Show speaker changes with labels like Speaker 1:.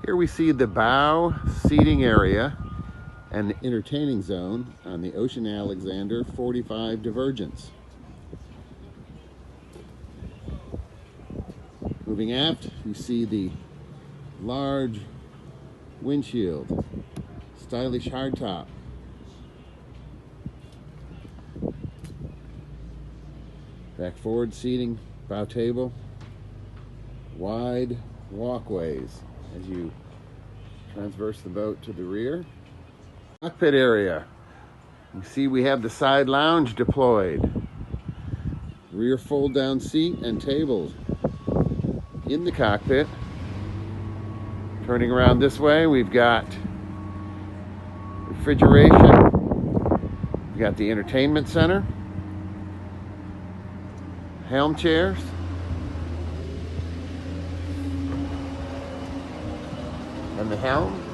Speaker 1: Here we see the bow seating area and the entertaining zone on the Ocean Alexander 45 Divergence. Moving aft, you see the large windshield, stylish hardtop. Back forward seating, bow table, wide walkways as you transverse the boat to the rear. Cockpit area. You see we have the side lounge deployed. Rear fold down seat and tables in the cockpit. Turning around this way, we've got refrigeration. We've got the entertainment center. Helm chairs. And the helm.